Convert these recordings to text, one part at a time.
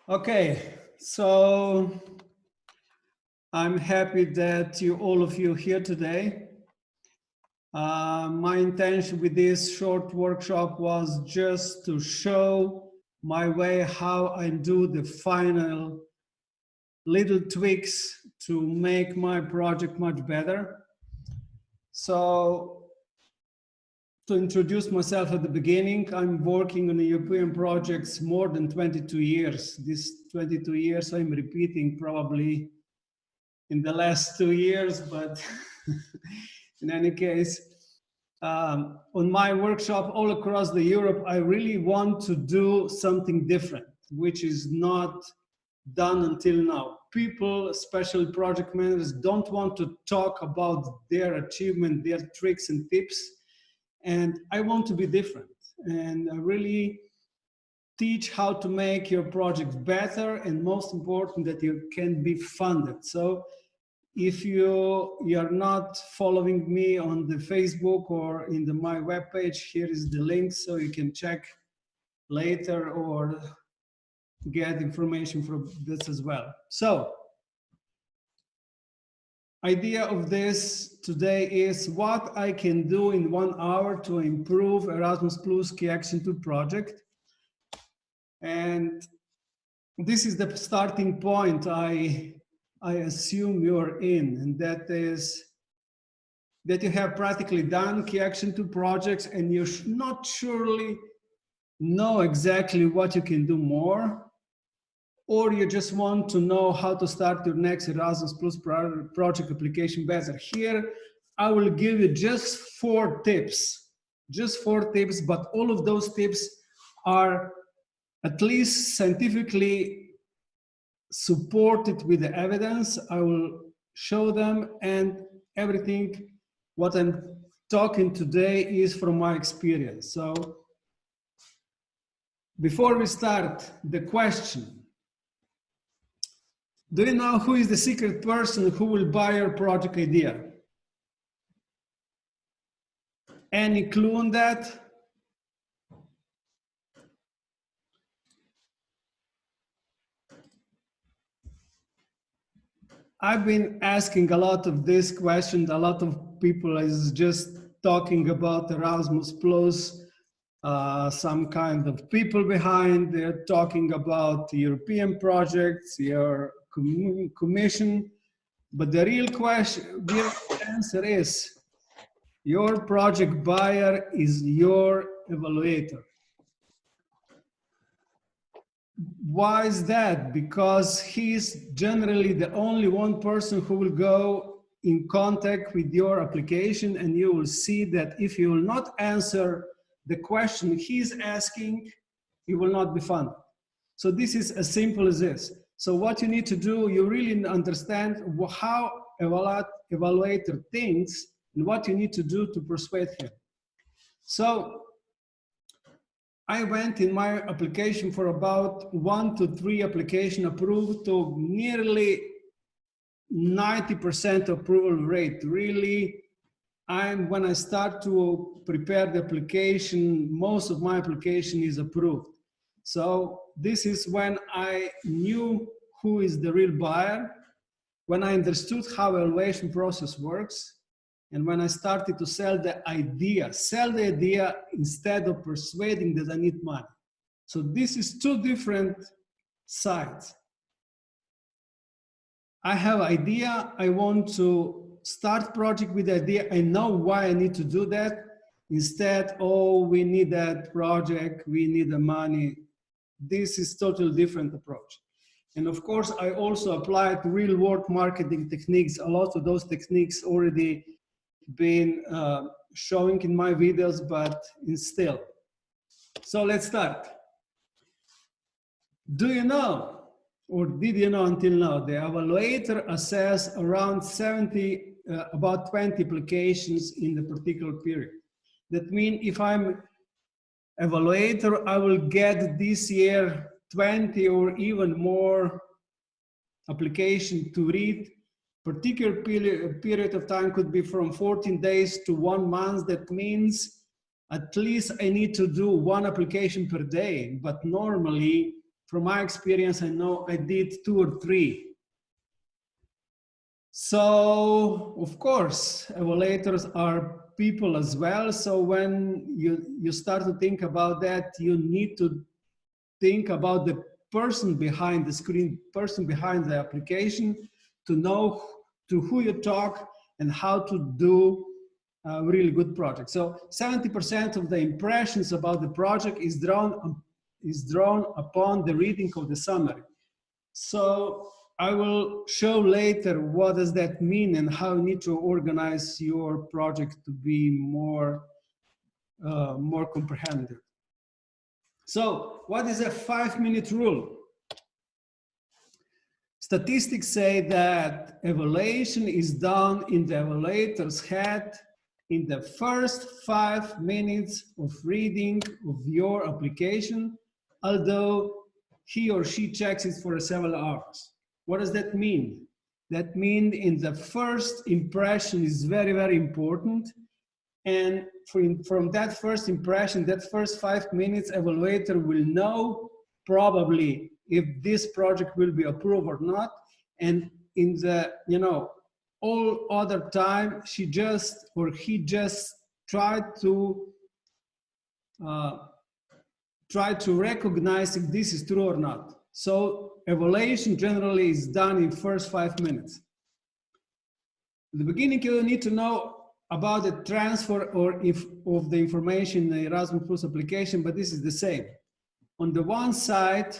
Okay, so I'm happy that all of you here today. My intention with this short workshop was just to show my way how I do the final little tweaks to make my project much better. So to introduce myself at the beginning, I'm working on the European projects more than 22 years. These 22 years I'm repeating probably in the last 2 years, but in any case, on my workshop all across the Europe, I really want to do something different, which is not done until now. People, especially project managers, don't want to talk about their achievement, their tricks and tips. And I want to be different and really teach how to make your project better, and most important, that you can be funded. So if you're not following me on the Facebook or in my webpage, here is the link so you can check later or get information from this as well. So idea of this today is what I can do in 1 hour to improve Erasmus Plus Key Action 2 project. And this is the starting point I assume you're in, and that is that you have practically done Key Action 2 projects and you not surely know exactly what you can do more, or you just want to know how to start your next Erasmus Plus project application better. Here, I will give you just 4 tips, but all of those tips are at least scientifically supported with the evidence. I will show them, and everything what I'm talking today is from my experience. So before we start, the question: do you know who is the secret person who will buy your project idea? Any clue on that? I've been asking a lot of this question. A lot of people is just talking about Erasmus Plus, some kind of people behind. They're talking about European projects, your commission. But the real question, the answer is your project buyer is your evaluator. Why is that? Because he's generally the only one person who will go in contact with your application, and you will see that if you will not answer the question he's asking, you will not be funded. So this is as simple as this. So what you need to do, you really understand how evaluator thinks and what you need to do to persuade him. So I went in my application for about 1 to 3 applications approved to nearly 90% approval rate. Really, when I start to prepare the application, most of my application is approved. So this is when I knew who is the real buyer, when I understood how evaluation process works, and when I started to sell the idea instead of persuading that I need money. So this is 2 different sides. I have idea, I want to start project with the idea, I know why I need to do that. Instead, oh, we need that project, we need the money. This is totally different approach. And of course, I also applied real world marketing techniques. A lot of those techniques already been showing in my videos, but still. So let's start. Do you know, or did you know until now, the evaluator assess around about 20 applications in the particular period. That means if I'm evaluator, I will get this year 20 or even more application to read. Particular period of time could be from 14 days to 1 month. That means at least I need to do 1 application per day, but normally from my experience, I know I did 2 or 3. So, of course, evaluators are people as well. So when you start to think about that, you need to think about the person behind the screen, person behind the application, to know to who you talk and how to do a really good project. So 70% of the impressions about the project is drawn upon the reading of the summary. So I will show later what does that mean and how you need to organize your project to be more comprehensive. So what is a 5-minute rule? Statistics say that evaluation is done in the evaluator's head in the first 5 minutes of reading of your application, although he or she checks it for several hours. What does that mean? That means in the first impression is very, very important. And from that first impression, that first 5 minutes, evaluator will know probably if this project will be approved or not. And in the, all other time, she just or he just tried to recognize if this is true or not. So evaluation generally is done in first 5 minutes. In the beginning, you need to know about the transfer of the information in the Erasmus Plus application, but this is the same. On the one side,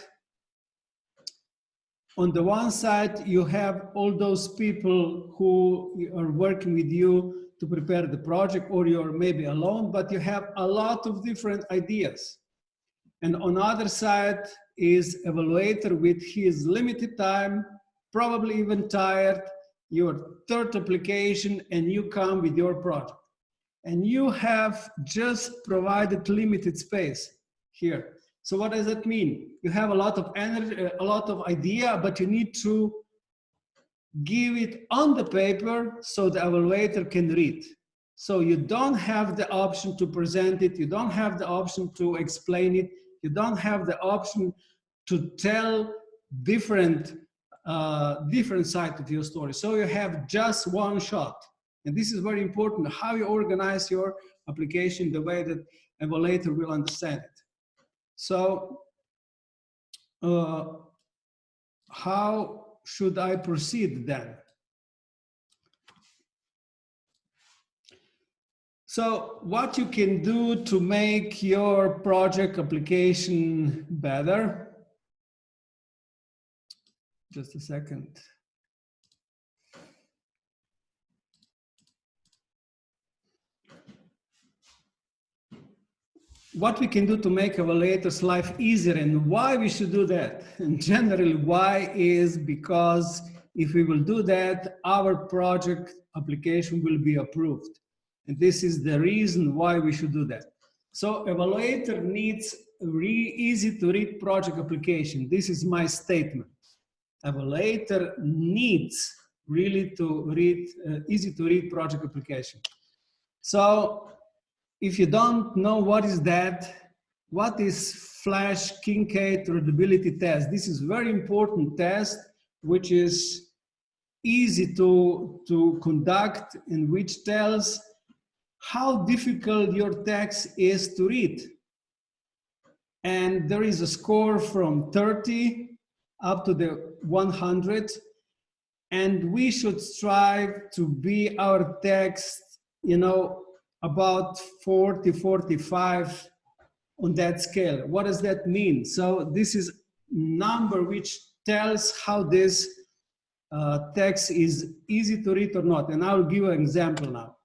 you have all those people who are working with you to prepare the project, or you're maybe alone, but you have a lot of different ideas. And on the other side is evaluator with his limited time, probably even tired, your third application, and you come with your project. And you have just provided limited space here. So what does that mean? You have a lot of energy, a lot of idea, but you need to give it on the paper so the evaluator can read. So you don't have the option to present it. You don't have the option to explain it. You don't have the option to tell different side of your story. So you have just one shot. And this is very important, how you organize your application the way that evaluator will understand it. So how should I proceed then? So what you can do to make your project application better? Just a second. What we can do to make evaluators' life easier and why we should do that. And generally, why is because if we will do that, our project application will be approved. And this is the reason why we should do that. So evaluator needs easy to read project application. This is my statement. Evaluator needs really to read, easy to read project application. So if you don't know what is that, what is Flesch-Kincaid readability test? This is very important test, which is easy to conduct and which tells how difficult your text is to read. And there is a score from 30 up to the 100. And we should strive to be our text, about 40, 45 on that scale. What does that mean? So this is number which tells how this text is easy to read or not. And I'll give you an example now.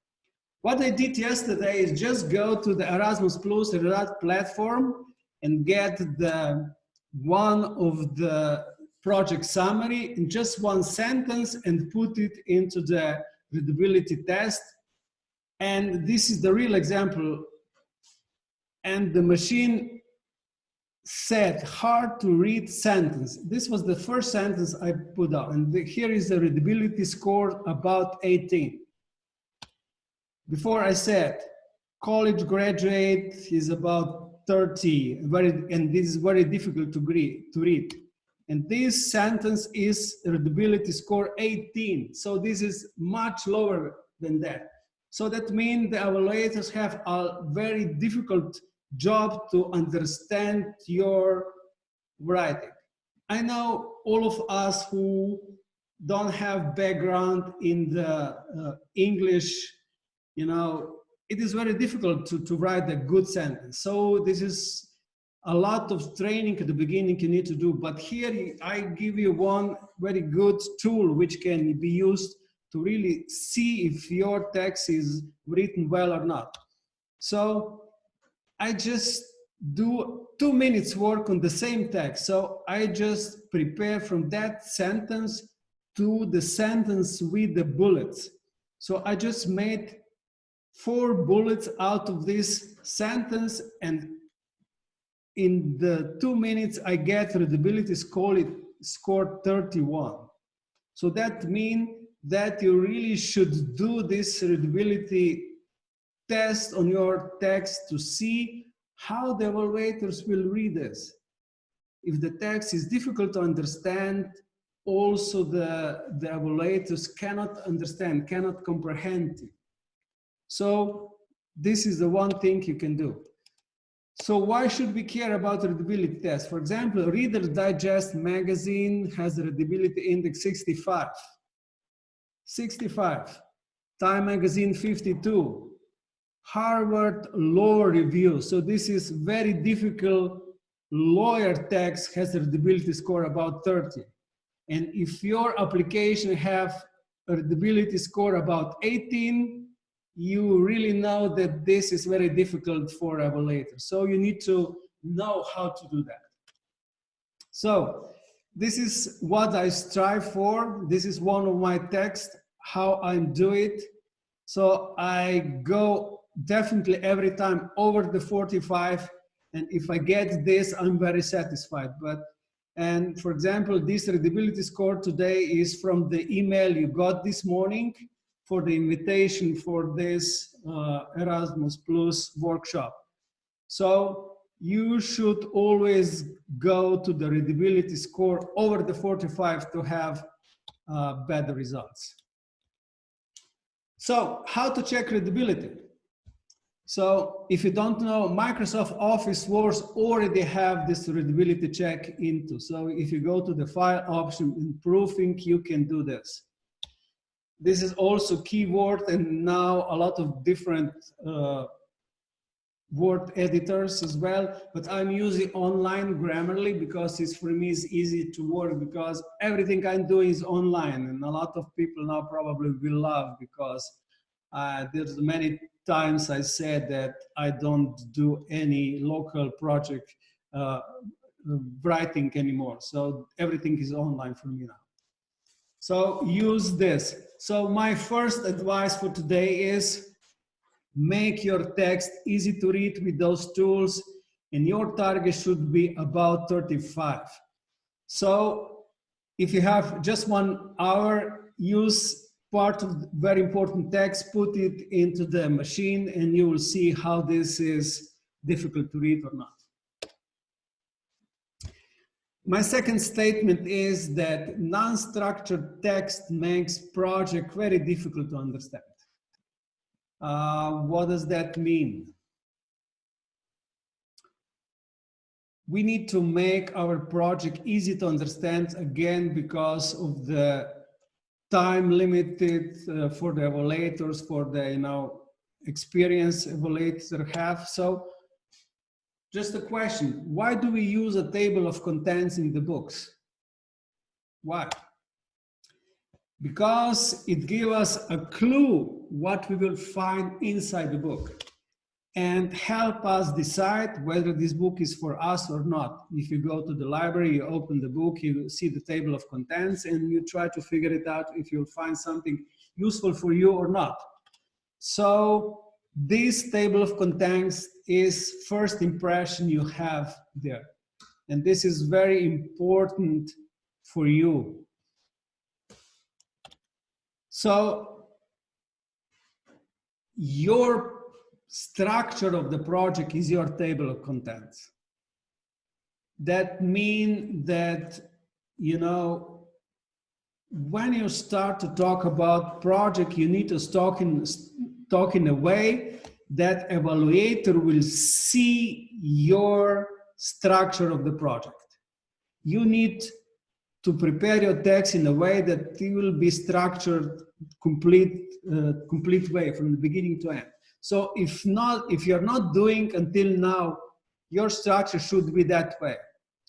What I did yesterday is just go to the Erasmus Plus platform and get one of the project summary in just one sentence and put it into the readability test. And this is the real example. And the machine said hard to read sentence. This was the first sentence I put out. And here is the readability score about 18. Before I said college graduate is about 30, and this is very difficult to read. And this sentence is readability score 18. So this is much lower than that. So that means the evaluators have a very difficult job to understand your writing. I know all of us who don't have background in the English, you know, it is very difficult to write a good sentence. So this is a lot of training at the beginning you need to do. But here I give you one very good tool which can be used to really see if your text is written well or not. So I just do 2 minutes work on the same text. So I just prepare from that sentence to the sentence with the bullets. So I just made 4 bullets out of this sentence, and in the 2 minutes I get readability score 31. So that means that you really should do this readability test on your text to see how the evaluators will read this. If the text is difficult to understand, also the evaluators cannot understand, cannot comprehend it. So this is the one thing you can do. So why should we care about readability tests? For example, Reader's Digest magazine has a readability index 65. 65. Time magazine 52. Harvard Law Review. So this is very difficult. Lawyer text has a readability score about 30. And if your application have a readability score about 18, you really know that this is very difficult for evaluators. So you need to know how to do that. So this is what I strive for. This is one of my texts, how I do it. So I go definitely every time over the 45. And if I get this, I'm very satisfied. And for example, this readability score today is from the email you got this morning for the invitation for this Erasmus Plus workshop. So you should always go to the readability score over the 45 to have better results. So how to check readability? So if you don't know, Microsoft Office Word already have this readability check into. So if you go to the file option in proofing, you can do this. This is also keyword, and now a lot of different word editors as well, but I'm using online Grammarly because it's for me it's easy to work, because everything I'm doing is online, and a lot of people now probably will love, because there's many times I said that I don't do any local project writing anymore. So everything is online for me now. So use this. So my first advice for today is make your text easy to read with those tools, and your target should be about 35. So if you have just 1 hour, use part of very important text, put it into the machine, and you will see how this is difficult to read or not. My second statement is that non-structured text makes project very difficult to understand. What does that mean? We need to make our project easy to understand, again, because of the time limited for the evaluators, for the experience evaluators have. So just a question, why do we use a table of contents in the books? Why? Because it gives us a clue what we will find inside the book and help us decide whether this book is for us or not. If you go to the library, you open the book, you see the table of contents, and you try to figure it out if you'll find something useful for you or not. So this table of contents is first impression you have there. And this is very important for you. So your structure of the project is your table of contents. That means that, you know, when you start to talk about project, you need to talk in a way that evaluator will see your structure of the project. You need to prepare your text in a way that it will be structured complete way from the beginning to end. So if you're not doing until now, your structure should be that way.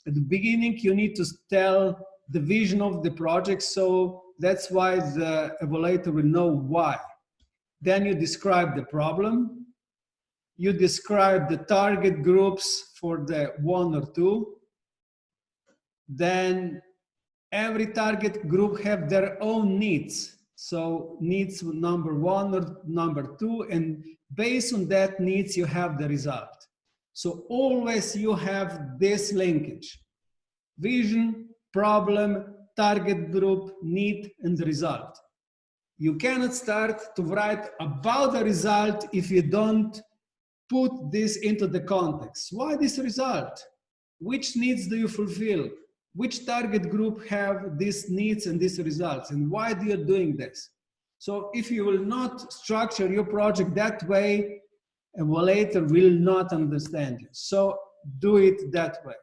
At the beginning, you need to tell the vision of the project, so that's why the evaluator will know why. Then you describe the problem. You describe the target groups for the 1 or 2. Then every target group have their own needs. So needs number 1 or number 2, and based on that needs, you have the result. So always you have this linkage: vision, problem, target group, need, and the result. You cannot start to write about the result if you don't put this into the context. Why this result? Which needs do you fulfill? Which target group have these needs and these results? And why do you doing this? So if you will not structure your project that way, evaluator will not understand you. So do it that way.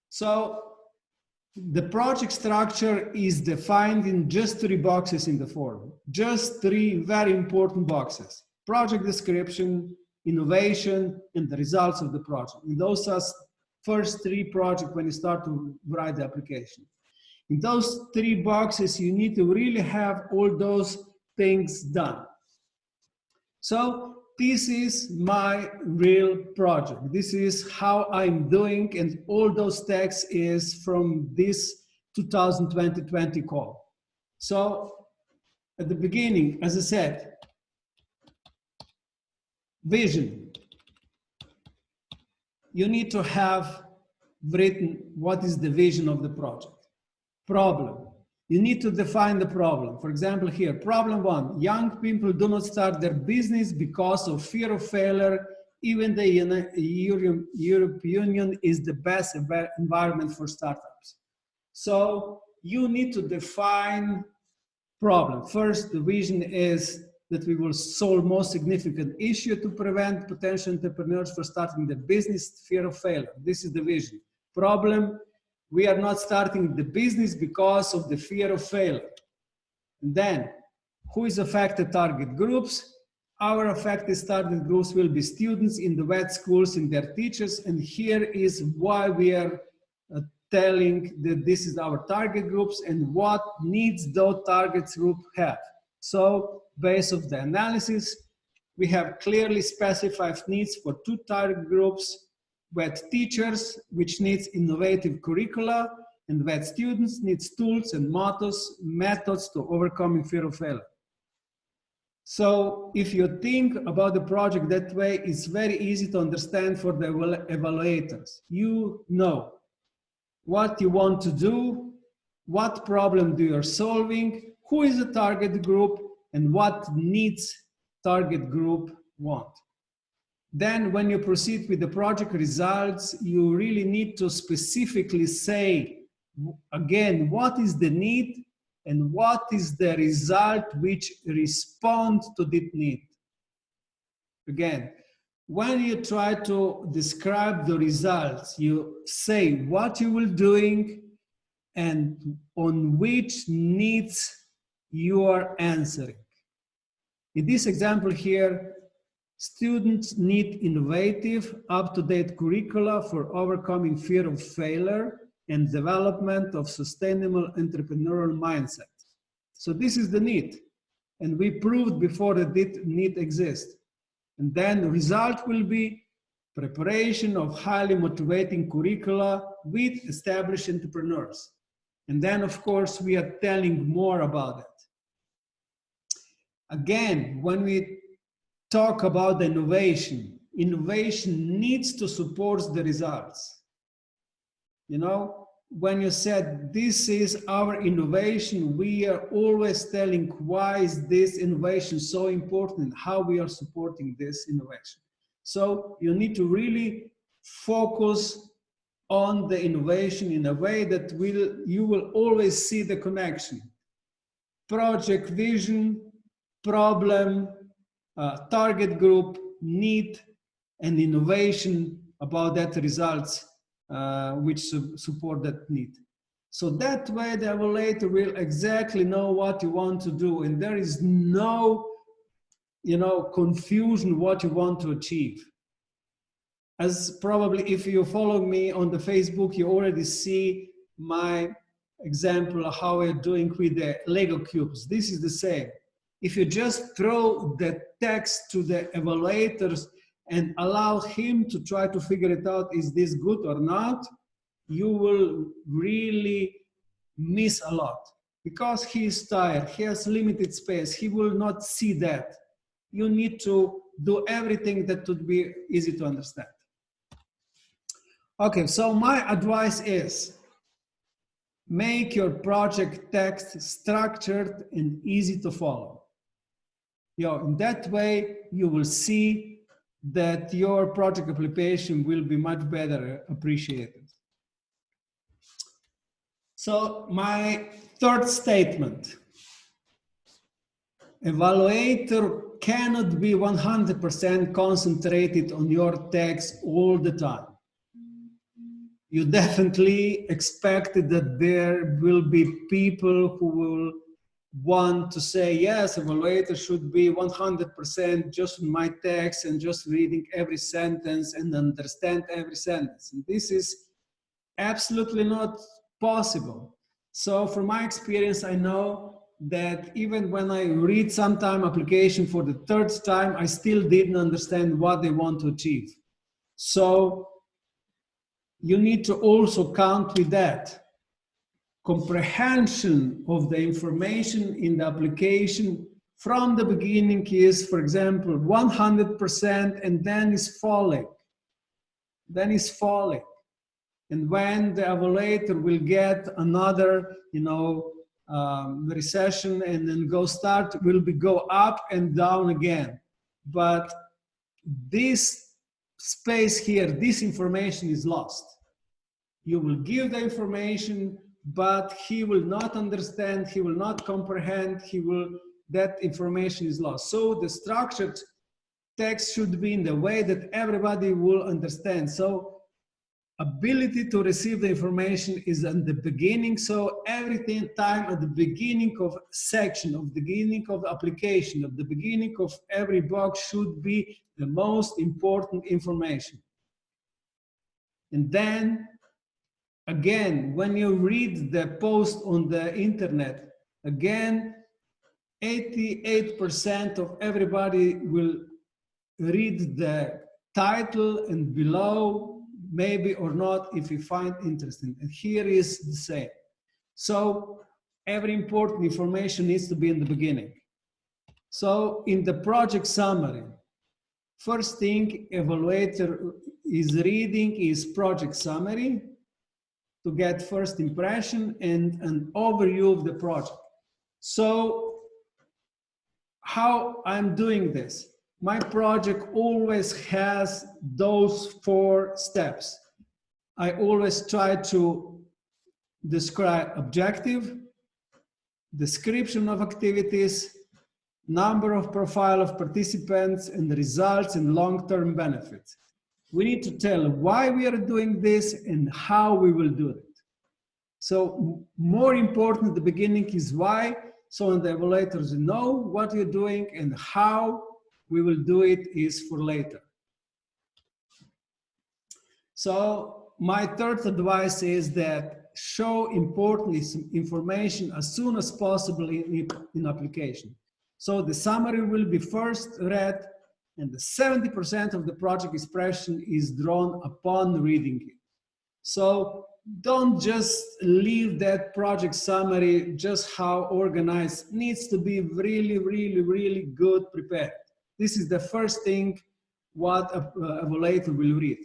So the project structure is defined in just 3 boxes in the form. Just 3 very important boxes: project description, innovation, and the results of the project. And those are first 3 projects when you start to write the application. In those 3 boxes, you need to really have all those things done. So this is my real project. This is how I'm doing, and all those texts is from this 2020 call. So at the beginning, as I said, vision. You need to have written what is the vision of the project. Problem. You need to define the problem. For example, here, problem 1, young people do not start their business because of fear of failure. Even the European Union is the best environment for startups. So you need to define problem. First, the vision is that we will solve most significant issue to prevent potential entrepreneurs from starting the business, fear of failure. This is the vision. Problem, we are not starting the business because of the fear of failure. And then, who is affected target groups? Our affected target groups will be students in the wet schools and their teachers. And here is why we are telling that this is our target groups and what needs those target groups have. So based on the analysis, we have clearly specified needs for 2 target groups: wet teachers, which needs innovative curricula, and wet students needs tools and methods to overcoming fear of failure. So if you think about the project that way, it's very easy to understand for the evaluators. You know what you want to do, what problem do you are solving, who is the target group, and what needs target group want. Then when you proceed with the project results, you really need to specifically say, again, what is the need and what is the result which responds to that need. Again, when you try to describe the results, you say what you will doing and on which needs you are answering. In this example here, students need innovative, up-to-date curricula for overcoming fear of failure and development of sustainable entrepreneurial mindset. So this is the need. And we proved before that this need exists. And then the result will be preparation of highly motivating curricula with established entrepreneurs. And then, of course, we are telling more about it. Again, when we talk about the innovation needs to support the results. You know, when you said this is our innovation, we are always telling why is this innovation so important, how we are supporting this innovation. So you need to really focus on the innovation in a way that you will always see the connection. Project vision, problem, target group, need, and innovation about that results which support that need. So that way the evaluator will exactly know what you want to do, and there is no, confusion what you want to achieve. As probably if you follow me on the Facebook, you already see my example of how we're doing with the Lego cubes. This is the same. If you just throw the text to the evaluators and allow him to try to figure it out, is this good or not, you will really miss a lot. Because he is tired, he has limited space, he will not see that. You need to do everything that would be easy to understand. Okay, so my advice is make your project text structured and easy to follow. In that way, you will see that your project application will be much better appreciated. So my third statement, evaluator cannot be 100% concentrated on your text all the time. You definitely expected that there will be people who will want to say, yes, evaluator should be 100% just on my text and just reading every sentence and understand every sentence. And this is absolutely not possible. So from my experience, I know that even when I read sometime application for the third time, I still didn't understand what they want to achieve. So you need to also count with that. Comprehension of the information in the application from the beginning is, for example, 100% and then is falling. Then is falling. And when the evaluator will get another, recession and then will go up and down again. But this space here, this information is lost. You will give the information, but he will not understand, he will not comprehend, that information is lost. So the structured text should be in the way that everybody will understand. So ability to receive the information is at the beginning. So every time at the beginning of section, of the beginning of application, of the beginning of every box should be the most important information. And then again, when you read the post on the internet, again, 88% of everybody will read the title and below, maybe or not, if you find interesting. And here is the same. So every important information needs to be in the beginning. So in the project summary, first thing evaluator is reading is project summary to get first impression and an overview of the project. So how I'm doing this? My project always has those 4 steps. I always try to describe objective, description of activities, number of profile of participants, and the results and long-term benefits. We need to tell why we are doing this and how we will do it. So more important at the beginning is why, so the evaluators know what you're doing, and how we will do it is for later. So my third advice is that show important information as soon as possible in application. So the summary will be first read, and the 70% of the project expression is drawn upon reading it. So don't just leave that project summary just how organized. It needs to be really, really, really good prepared. This is the first thing what an evaluator will read.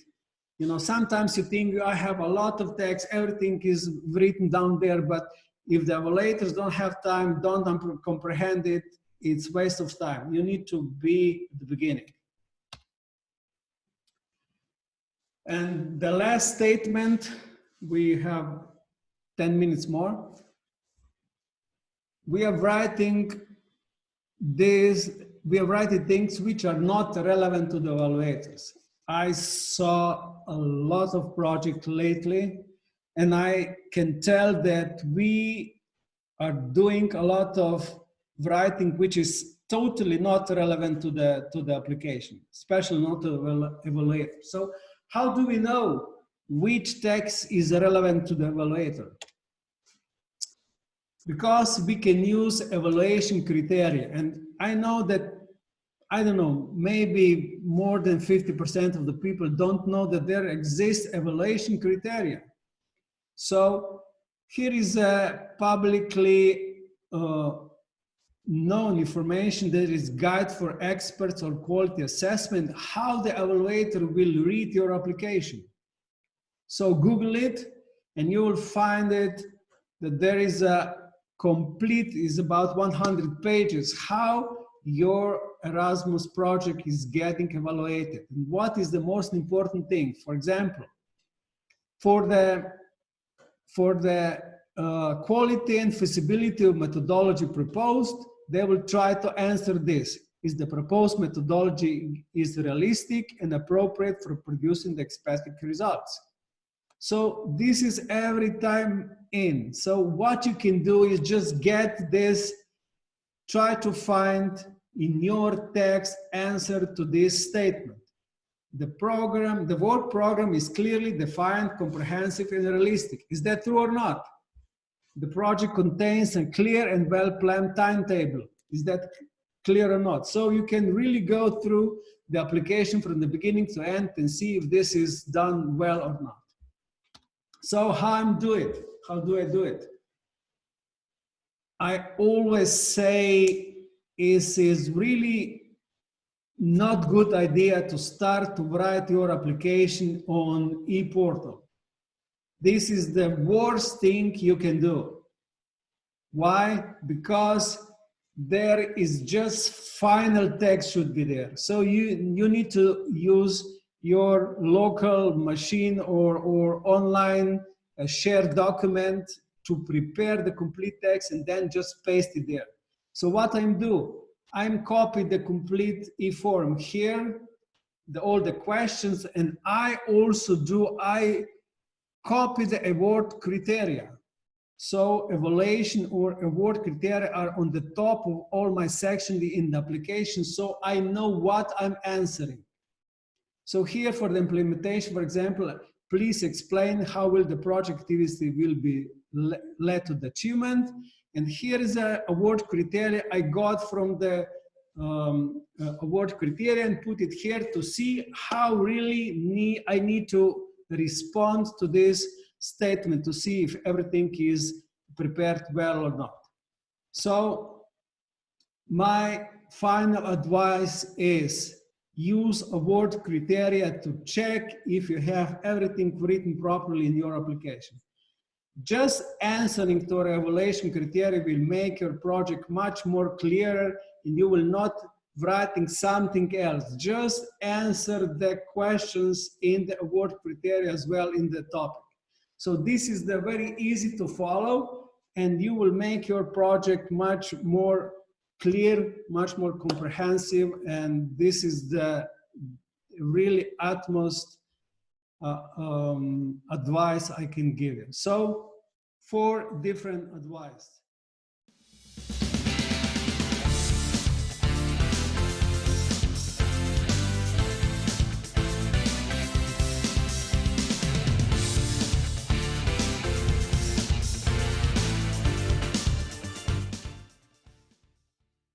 You know, sometimes you think I have a lot of text, everything is written down there, but if the evaluators don't have time, don't comprehend it, it's waste of time. You need to be at the beginning. And the last statement, we have 10 minutes more. We are writing things which are not relevant to the evaluators. I saw a lot of projects lately, and I can tell that we are doing a lot of writing which is totally not relevant to the application, especially not to the evaluator. So how do we know which text is relevant to the evaluator? Because we can use evaluation criteria. And I know that, I don't know, maybe more than 50% of the people don't know that there exists evaluation criteria. So here is a publicly known information. There is guide for experts on quality assessment, how the evaluator will read your application. So Google it and you will find it that there is a complete, is about 100 pages, how your Erasmus project is getting evaluated. And what is the most important thing? For example, for the quality and feasibility of methodology proposed, they will try to answer this. Is the proposed methodology is realistic and appropriate for producing the expected results? So this is every time in. So what you can do is just get this, try to find in your text answer to this statement. The program, the word program is clearly defined, comprehensive and realistic. Is that true or not? The project contains a clear and well-planned timetable. Is that clear or not? So you can really go through the application from the beginning to end and see if this is done well or not. So how do I do it? I always say it is really not good idea to start to write your application on ePortal. This is the worst thing you can do. Why? Because there is just final text should be there. So you need to use your local machine or online shared document to prepare the complete text and then just paste it there. So what I'm doing, I'm copying the complete e-form here, all the questions, and I copy the award criteria. So evaluation or award criteria are on the top of all my sections in the application, so I know what I'm answering. So here for the implementation, for example, please explain how will the project activity will be led to the achievement. And here is a award criteria I got from the award criteria and put it here to see how really I need to respond to this statement to see if everything is prepared well or not. So my final advice is use award criteria to check if you have everything written properly in your application. Just answering to our evaluation criteria will make your project much more clearer and you will not writing something else. Just answer the questions in the award criteria as well in the topic. So this is the very easy to follow and you will make your project much more clear, much more comprehensive, and this is the really utmost advice I can give you. So 4 different advice.